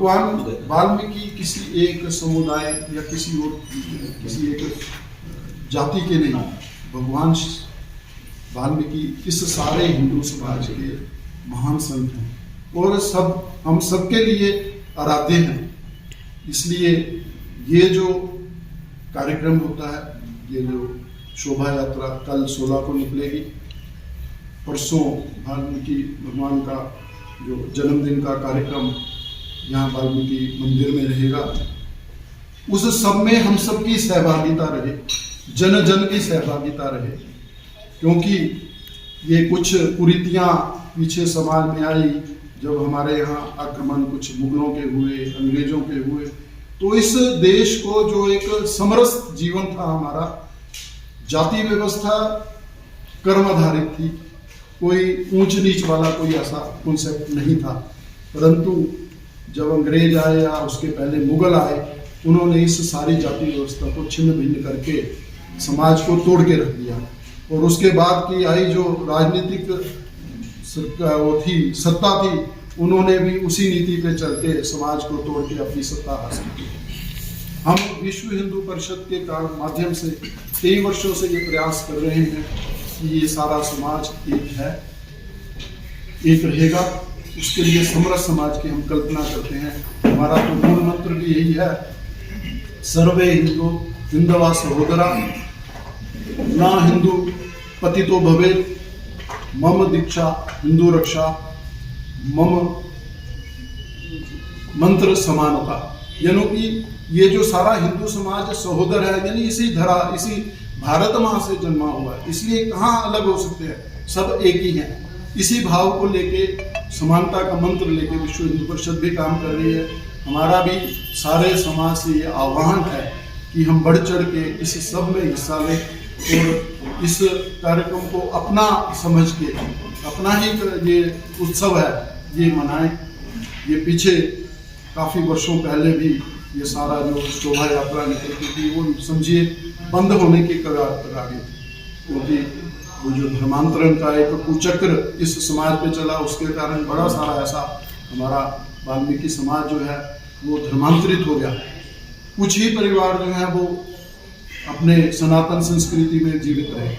भगवान वाल्मीकि किसी एक समुदाय या किसी एक जाति के नहीं, भगवान वाल्मीकि इस सारे हिंदू समाज के महान संत हैं और हम सबके लिए आराध्य हैं। इसलिए ये जो कार्यक्रम होता है, ये जो शोभा यात्रा कल 16 को निकलेगी, परसों वाल्मीकि भगवान का जो जन्मदिन का कार्यक्रम यहाँ वाल्मीकि मंदिर में रहेगा। उस सब में हम सबकी सहभागिता रहे, जन जन की सहभागिता रहे, क्योंकि ये कुछ कुरीतियाँ पीछे समाज में आई जब हमारे यहाँ आक्रमण कुछ मुगलों के हुए, अंग्रेजों के हुए, तो इस देश को जो एक समरस जीवन था हमारा, जाति व्यवस्था कर्म आधारित थी, कोई ऊंच नीच वाला कोई ऐसा कॉन्सेप्ट नहीं था। परंतु जब अंग्रेज आए या उसके पहले मुगल आए, उन्होंने इस सारी जाति व्यवस्था को छिन्न भिन्न करके समाज को तोड़ के रख दिया। और उसके बाद की आई जो राजनीतिक वो थी, सत्ता थी, उन्होंने भी उसी नीति पे चल के समाज को तोड़ के अपनी सत्ता हासिल की। हम विश्व हिंदू परिषद के माध्यम से कई वर्षों से ये प्रयास कर रहे हैं कि ये सारा समाज एक है, एक रहेगा। उसके लिए समरस समाज की हम कल्पना करते हैं। हमारा तो मूल मंत्र भी यही है, सर्वे हिंदू हिंदवा सहोदरा ना हिंदू पतितो भवेत्, मम दीक्षा हिंदू रक्षा, मम मंत्र समानता। यानी कि ये जो सारा हिंदू समाज सहोदर है, यानी इसी धरा, इसी भारत माँ से जन्मा हुआ है, इसलिए कहाँ अलग हो सकते हैं, सब एक ही हैं। इसी भाव को लेके, समानता का मंत्र लेके विश्व हिंदू परिषद भी काम कर रही है। हमारा भी सारे समाज से ये आह्वान है कि हम बढ़ चढ़ के इस सब में हिस्सा लें और इस कार्यक्रम को अपना समझ के, अपना ही ये उत्सव है, ये मनाएं। ये पीछे काफ़ी वर्षों पहले भी ये सारा जो शोभा यात्रा निकलती थी, वो समझिए बंद होने की कगार पर आ गई थी, क्योंकि वो जो धर्मांतरण का एक कुचक्र इस समाज पे चला, उसके कारण बड़ा सारा ऐसा हमारा वाल्मीकि समाज जो है वो धर्मांतरित हो गया। कुछ ही परिवार जो है वो अपने सनातन संस्कृति में जीवित रहे।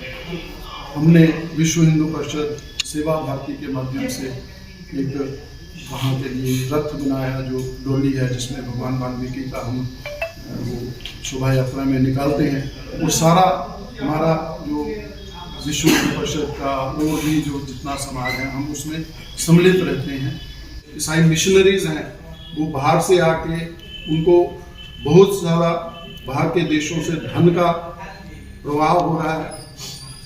हमने विश्व हिंदू परिषद सेवा भारती के माध्यम से एक वहाँ के लिए रथ बनाया, जो डोली है जिसमें भगवान वाल्मीकि का हम वो शोभा यात्रा में निकालते हैं। वो सारा हमारा जो विश्व हिंदू परिषद का और भी जो जितना समाज है, हम उसमें सम्मिलित रहते हैं। ईसाई मिशनरीज हैं, वो बाहर से आके, उनको बहुत सारा बाहर के देशों से धन का प्रवाह हो रहा है,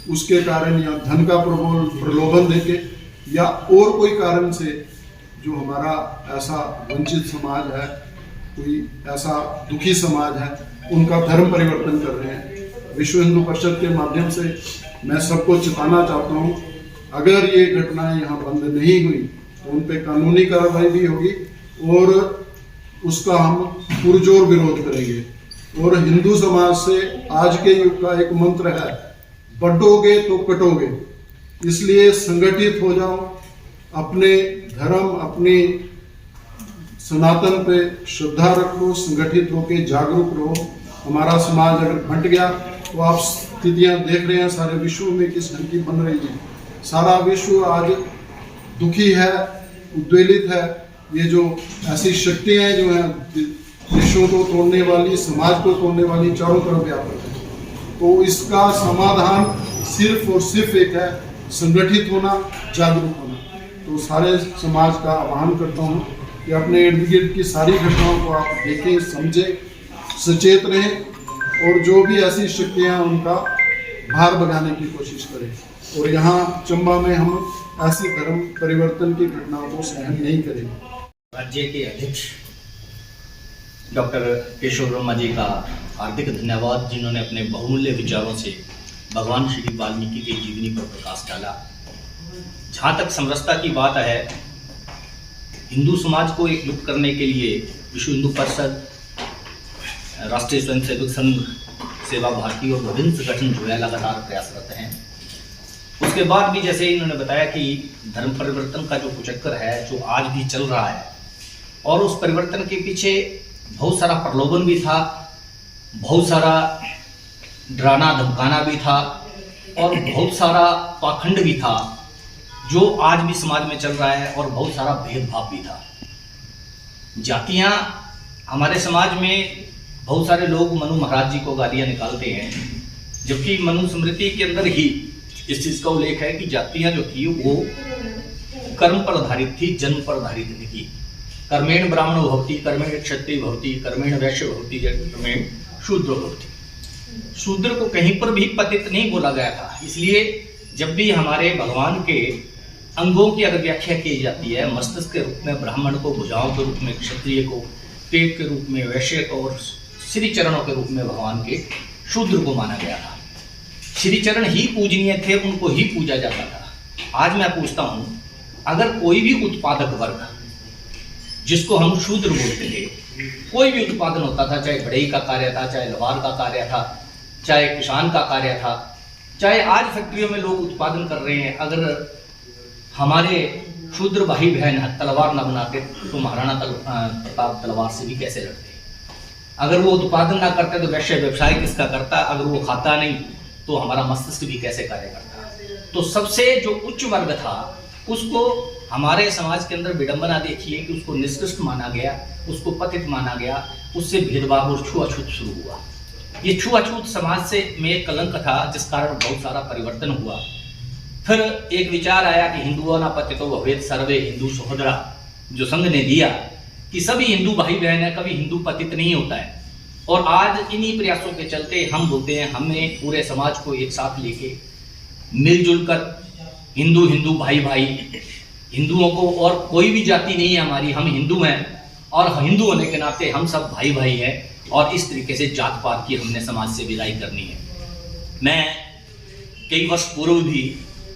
उसके कारण या धन का प्रलोभन देके या और कोई कारण से जो हमारा ऐसा वंचित समाज है, कोई ऐसा दुखी समाज है, उनका धर्म परिवर्तन कर रहे हैं। विश्व हिंदू परिषद के माध्यम से मैं सबको चेताना चाहता हूँ, अगर ये घटनाएं यहाँ बंद नहीं हुई तो उन पे कानूनी कार्रवाई भी होगी और उसका हम पुरजोर विरोध करेंगे। और हिंदू समाज से आज के युग का एक मंत्र है, बंटोगे तो कटोगे। इसलिए संगठित हो जाओ, अपने धर्म, अपनी सनातन पे श्रद्धा रखो, संगठित होके जागरूक रहो। हमारा समाज अगर बंट गया तो आप स्थितियां देख रहे हैं सारे विश्व में किस ढंग की बन रही है। सारा विश्व आज दुखी है, उद्वेलित है। ये जो ऐसी शक्तियां जो हैं देशों को तोड़ने वाली, समाज को तोड़ने वाली, चारों तरफ व्यापक है। तो इसका समाधान सिर्फ और सिर्फ एक है, संगठित होना, जागरूक होना। तो सारे समाज का आह्वान करता हूँ कि अपने इर्द गिर्द की सारी घटनाओं को आप देखें, समझें, सचेत रहें और जो भी ऐसी शक्तियाँ उनका भार भगाने की कोशिश करें। और यहाँ चंबा में हम ऐसी धर्म परिवर्तन की घटनाओं को सहन नहीं करेंगे। राज्य के अध्यक्ष डॉक्टर केशव वर्मा जी का हार्दिक धन्यवाद, जिन्होंने अपने बहुमूल्य विचारों से भगवान श्री वाल्मीकि की जीवनी पर प्रकाश डाला। जहाँ तक समरसता की बात है, हिंदू समाज को एकजुट करने के लिए विश्व हिंदू परिषद, राष्ट्रीय स्वयंसेवक संघ, सेवा भारती और विभिन्न संगठन जो है लगातार प्रयासरत हैं। उसके बाद भी, जैसे इन्होंने बताया कि धर्म परिवर्तन का जो कुचक्कर है, जो आज भी चल रहा है, और उस परिवर्तन के पीछे बहुत सारा प्रलोभन भी था, बहुत सारा डराना धमकाना भी था और बहुत सारा पाखंड भी था जो आज भी समाज में चल रहा है, और बहुत सारा भेदभाव भी था। जातियां हमारे समाज में बहुत सारे लोग मनु महाराज जी को गालियां निकालते हैं, जबकि मनुस्मृति के अंदर ही इस चीज का उल्लेख है कि जातियां जो थी वो कर्म पर आधारित थी, जन्म पर आधारित नहीं थी। कर्मेण ब्राह्मणो भवति, कर्मेण क्षत्रिय भवति, कर्मेण वैश्य भवति, कर्मेण शूद्र भवति। शूद्र को कहीं पर भी पतित नहीं बोला गया था। इसलिए जब भी हमारे भगवान के अंगों की अगर व्याख्या की जाती है, मस्तिष्क के रूप में ब्राह्मण को, भुजाओं के रूप में क्षत्रिय को, पेट के रूप में वैश्य को और श्री चरणों के रूप में भगवान के शूद्र को माना गया था। श्री चरण ही पूजनीय थे, उनको ही पूजा जाता था। आज मैं पूछता हूं, अगर कोई भी उत्पादक वर्ग जिसको हम शूद्र बोलते थे, कोई भी उत्पादन होता था, चाहे बढ़ई का कार्य था, चाहे लवार का कार्य था, चाहे किसान का कार्य था, चाहे आज फैक्ट्रियों में लोग उत्पादन कर रहे हैं, अगर हमारे शूद्र भाई बहन तलवार न बनाते तो महाराणा प्रताप तलवार से भी कैसे लड़ते? अगर वो उत्पादन ना करते तो वैश्य व्यवसाय किसका करता? अगर वो खाता नहीं तो हमारा मस्तिष्क भी कैसे कार्य करता? तो सबसे जो उच्च वर्ग था उसको हमारे समाज के अंदर विडंबना देखिए कि उसको निष्कृष्ट माना गया, उसको पतित माना गया, उससे भेदभाव और छुआछूत शुरू हुआ। ये छुआछूत समाज से में एक कलंक था, जिस कारण बहुत सारा परिवर्तन हुआ। फिर एक विचार आया कि हिंदुओं ना पतितो भवेत् सर्वे हिंदू सहोदरा, जो संघ ने दिया कि सभी हिंदू भाई बहन है, कभी हिंदू पतित नहीं होता है। और आज इन्हीं प्रयासों के चलते हम बोलते हैं हमें पूरे समाज को एक साथ लेके मिलजुल कर हिंदू हिंदू भाई भाई, हिंदुओं को और कोई भी जाति नहीं है हमारी, हम हिंदू हैं और हिंदू होने के नाते हम सब भाई भाई हैं, और इस तरीके से जात पात की हमने समाज से विदाई करनी है। मैं कई वर्ष पूर्व भी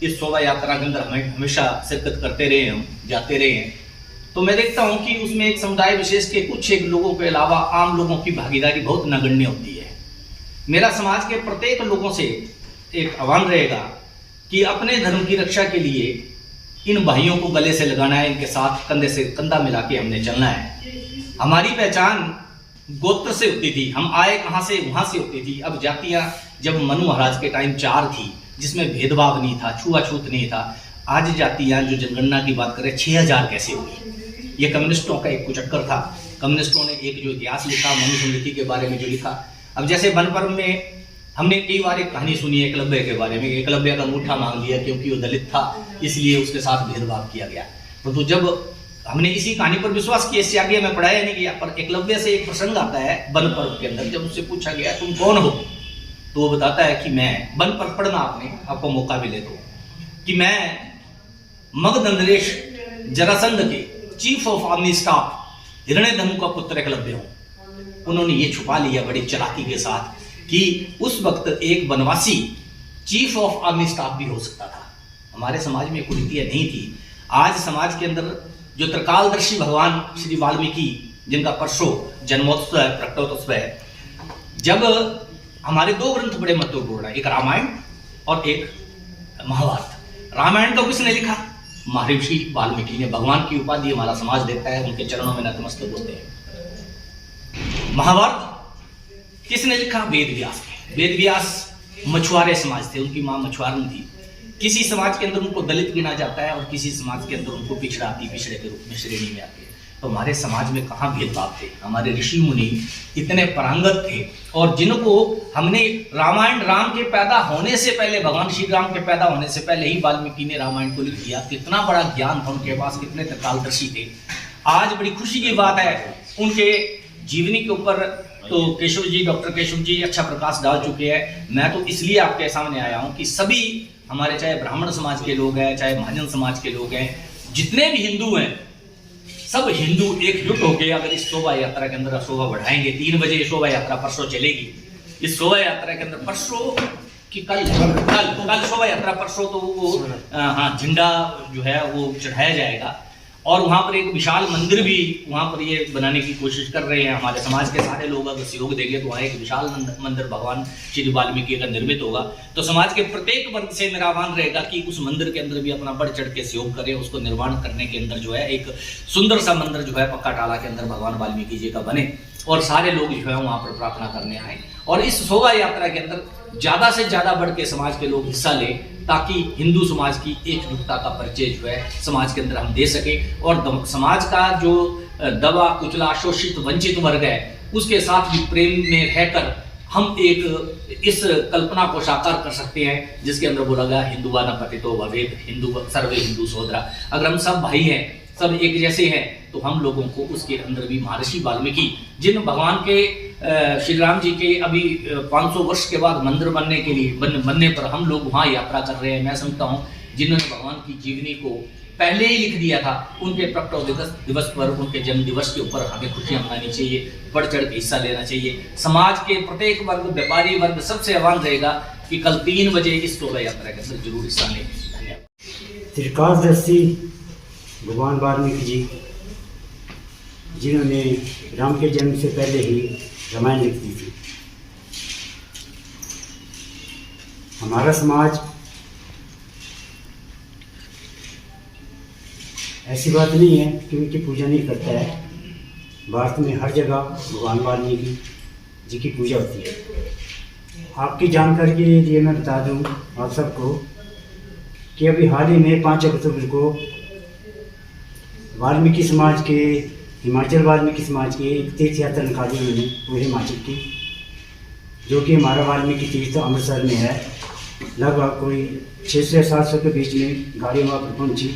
इस शोभा यात्रा के अंदर हमेशा शिरकत करते रहे हैं, जाते रहे हैं, तो मैं देखता हूं कि उसमें एक समुदाय विशेष के कुछ एक लोगों के अलावा आम लोगों की भागीदारी बहुत नगण्य होती है। मेरा समाज के प्रत्येक लोगों से एक आह्वान रहेगा कि अपने धर्म की रक्षा के लिए इन भाइयों को गले से लगाना है, इनके साथ कंधे से कंधा मिला के हमने चलना है। हमारी पहचान गोत्र से होती थी, हम आए कहां से, वहां से होती थी। अब जातियां जब मनु महाराज के टाइम 4 थी, जिसमें भेदभाव नहीं था, छुआछूत नहीं था। आज जातियां जो जनगणना की बात करें 6000 कैसे हुई? ये कम्युनिस्टों का एक कुचक्कर था। कम्युनिस्टों ने एक जो इतिहास लिखा मनुस्मृति के बारे में जो लिखा, अब जैसे वन पर्व में हमने कई बार एक कहानी सुनी एकलव्य के बारे में। एकलव्य का अंगूठा मांग लिया क्योंकि वो दलित था, इसलिए उसके साथ भेदभाव किया गया। परंतु जब हमने इसी कहानी पर विश्वास किया, इससे आगे हमें पढ़ाया नहीं गया, पर एकलव्य से एक प्रसंग आता है वन पर्व के अंदर। जब उससे पूछा गया तुम कौन हो, तो वो बताता है कि मैं, वन पर्व पढ़ना आपने, आपको मौका मिले तो, कि मैं मगध नरेश जरासंध के chief of army staff Hiranyadhanu का पुत्र एकलव्य हूं। उन्होंने ये छुपा लिया बड़ी चालाकी के साथ कि उस वक्त एक वनवासी चीफ ऑफ आर्मी स्टाफ भी हो सकता था। हमारे समाज में कुरीतियां नहीं थी। आज समाज के अंदर जो त्रिकालदर्शी भगवान श्री वाल्मीकि, जिनका परसों जन्मोत्सव है, प्रकटोत्सव है, जब हमारे 2 ग्रंथ बड़े महत्वपूर्ण है, एक रामायण और एक महाभारत। रामायण को किसने लिखा? महर्षि वाल्मीकि ने। भगवान की उपाधि हमारा समाज देता है, उनके चरणों में नतमस्तक होते हैं। महाभारत किसने लिखा? वेद व्यास ने। वेद व्यास मछुआरे समाज थे, उनकी मां मछुआरन थी। किसी समाज के अंदर उनको दलित गिना जाता है और किसी समाज के अंदर उनको पिछड़े के रूप में श्रेणी में आते हैं। तो हमारे समाज में कहाँ भेदभाव थे? हमारे ऋषि मुनि इतने पारंगत थे, और जिनको हमने रामायण, राम के पैदा होने से पहले, भगवान श्री राम के पैदा होने से पहले ही वाल्मीकि ने रामायण को लिख दिया। कितना बड़ा ज्ञान था उनके पास, कितने त्रिकालदर्शी थे। आज बड़ी खुशी की बात है, उनके जीवनी के ऊपर तो केशव जी, डॉक्टर केशव जी अच्छा प्रकाश डाल चुके हैं। मैं तो इसलिए आपके सामने आया हूं कि सभी हमारे, चाहे ब्राह्मण समाज के लोग हैं, चाहे महाजन समाज के लोग हैं, जितने भी हिंदू हैं, सब हिंदू एकजुट होकर अगर इस शोभा यात्रा के अंदर शोभा बढ़ाएंगे। 3 बजे शोभा यात्रा परसों चलेगी। इस शोभा यात्रा के अंदर परसों की कल शोभा यात्रा, परसों तो वो हाँ झंडा जो है वो चढ़ाया जाएगा। और वहाँ पर एक विशाल मंदिर भी वहाँ पर ये बनाने की कोशिश कर रहे हैं। हमारे समाज के सारे लोग अगर सहयोग देंगे तो वहाँ एक विशाल मंदिर भगवान श्री वाल्मीकि का निर्मित होगा। तो समाज के प्रत्येक वर्ग से मेरा आह्वान रहेगा कि उस मंदिर के अंदर भी अपना बढ़ चढ़ के सहयोग करें, उसको निर्माण करने के अंदर जो है एक सुंदर सा मंदिर जो है पक्का टाला के अंदर भगवान वाल्मीकि जी का बने और सारे लोग जो है वहाँ पर प्रार्थना करने आए और इस शोभा यात्रा के अंदर ज़्यादा से ज़्यादा बढ़ के समाज के लोग हिस्सा लें ताकि हिंदू समाज की एकजुटता का परिचय जो है समाज के अंदर हम दे सके और समाज का जो दबा कुचला शोषित वंचित वर्ग है उसके साथ भी प्रेम में रहकर हम एक इस कल्पना को साकार कर सकते हैं जिसके अंदर बोला गया हिंदुवा न पतितो भवेत् हिंदू सर्वे हिंदू सोदरा। अगर हम सब भाई हैं, सब एक जैसे हैं, तो हम लोगों को उसके अंदर भी महर्षि वाल्मीकि जिन भगवान के श्री राम जी के अभी 500 वर्ष के बाद मंदिर बनने के लिए बनने पर हम लोग वहाँ यात्रा कर रहे हैं। मैं समझता हूँ जिन्होंने भगवान की जीवनी को पहले ही लिख दिया था उनके प्रकटो दिवस पर, उनके जन्म दिवस के ऊपर हमें खुशियां मनानी चाहिए, बढ़ चढ़ के हिस्सा लेना चाहिए। समाज के प्रत्येक वर्ग, व्यापारी वर्ग सबसे आह्वान रहेगा कि कल 3 बजे इस शोभा यात्रा के अंदर जरूर हिस्सा लें। धन्यवाद। त्रिकालदर्शी भगवान वाल्मीकि जी जिन्होंने राम के जन्म से पहले ही रामायण लिख दी थी। हमारा समाज ऐसी बात नहीं है कि उनकी पूजा नहीं करता है। भारत में हर जगह भगवान वाल्मीकि जी की पूजा होती है। आपकी जानकारी के लिए मैं बता दूं आप सबको कि अभी हाल ही में 5 अक्टूबर को वाल्मीकि समाज के हिमाचल वाल्मीकि समाज की एक तीर्थ यात्रा निकाली उन्होंने पूरे हिमाचल की, जो कि हमारा वाल्मीकि तीर्थ अमृतसर में है। लगभग कोई 600 से 700 के बीच में गाड़ी वहाँ पर पहुँची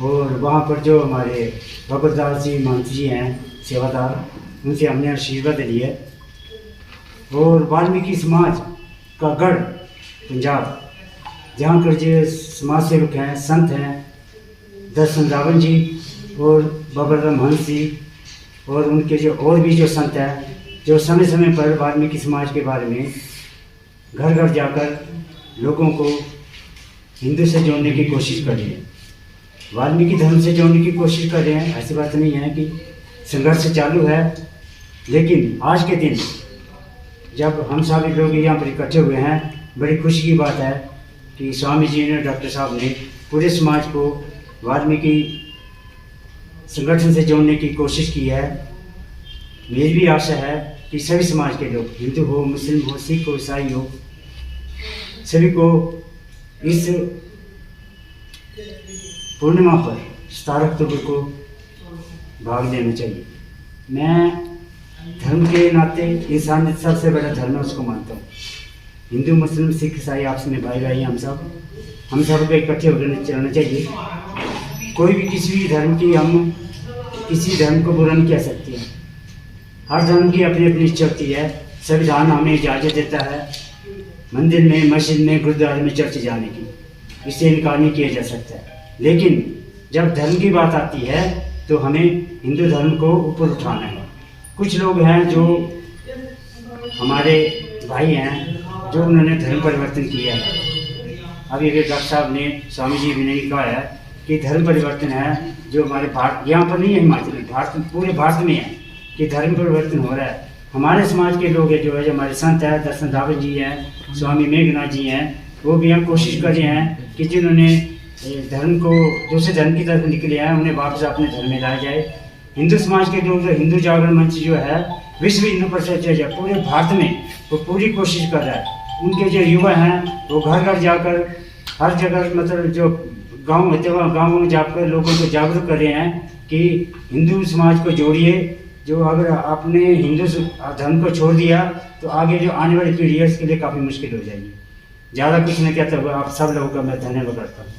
और वहाँ पर जो हमारे भगतदास जी महंत जी हैं सेवादार, उनसे हमने आशीर्वाद लिए और वाल्मीकि समाज का गढ़ पंजाब जहाँ पर जो समाज सेवक हैं, संत हैं, दर्शन रावण जी और बाबा महंत जी और उनके जो और भी जो संत हैं जो समय समय पर वाल्मीकि समाज के बारे में घर घर जाकर लोगों को हिंदू से जोड़ने की कोशिश कर रहे हैं, वाल्मीकि धर्म से जोड़ने की कोशिश कर रहे हैं। ऐसी बात नहीं है कि संघर्ष चालू है, लेकिन आज के दिन जब हम सभी लोग यहाँ पर इकट्ठे हुए हैं, बड़ी खुशी की बात है कि स्वामी जी ने, डॉक्टर साहब ने पूरे समाज को वाल्मीकि संगठन से जोड़ने की कोशिश की है। मेरी भी आशा है कि सभी समाज के लोग, हिंदू हो, मुस्लिम हो, सिख हो, ईसाई हो, सभी को इस पूर्णिमा पर 17 अक्टूबर को भाग लेना चाहिए। मैं धर्म के नाते इंसान सबसे बड़ा धर्म है उसको मानता हूँ। हिंदू मुस्लिम सिख ईसाई आपस में भाई भाई हम सब को इकट्ठे होकर चलना चाहिए। कोई भी किसी भी धर्म की, हम किसी धर्म को बुरा नहीं कह सकते हैं। हर धर्म की अपनी अपनी इच्छा होती है। संविधान हमें इजाज़त देता है मंदिर में, मस्जिद में, गुरुद्वारे में चर्च जाने की, इससे इनकार नहीं किया जा सकता है। लेकिन जब धर्म की बात आती है तो हमें हिंदू धर्म को ऊपर उठाना है। कुछ लोग हैं जो हमारे भाई हैं जो उन्होंने धर्म परिवर्तन किया है। अभी डॉक्टर साहब ने, स्वामी जी ने कहा है कि धर्म परिवर्तन है जो हमारे भारत, यहाँ पर नहीं है हिमाचल में, भारत पूरे भारत में है कि धर्म परिवर्तन हो रहा है। हमारे समाज के लोग हैं जो है, जो हमारे संत हैं, दर्शन रावण जी हैं, स्वामी मेघनाथ जी हैं, वो भी यहाँ कोशिश कर रहे हैं कि जिन्होंने धर्म को दूसरे धर्म की तरफ निकले हैं उन्हें वापस अपने धर्म में लाया जाए। हिंदू समाज के लोग, हिंदू जागरण मंच जो है विश्व हिंदू परिषद जो है पूरे भारत में वो पूरी कोशिश कर रहा है। उनके जो युवा हैं वो घर घर जाकर हर जगह, मतलब जो गाँव होते हैं गाँव में जाकर लोगों को जागरूक कर रहे हैं कि हिंदू समाज को जोड़िए। जो अगर आपने हिंदू धर्म को छोड़ दिया तो आगे जो आने वाली पीढ़ी है उसके लिए काफ़ी मुश्किल हो जाएगी। ज़्यादा कुछ नहीं कहता हुआ आप सब लोगों का मैं धन्यवाद करता हूँ।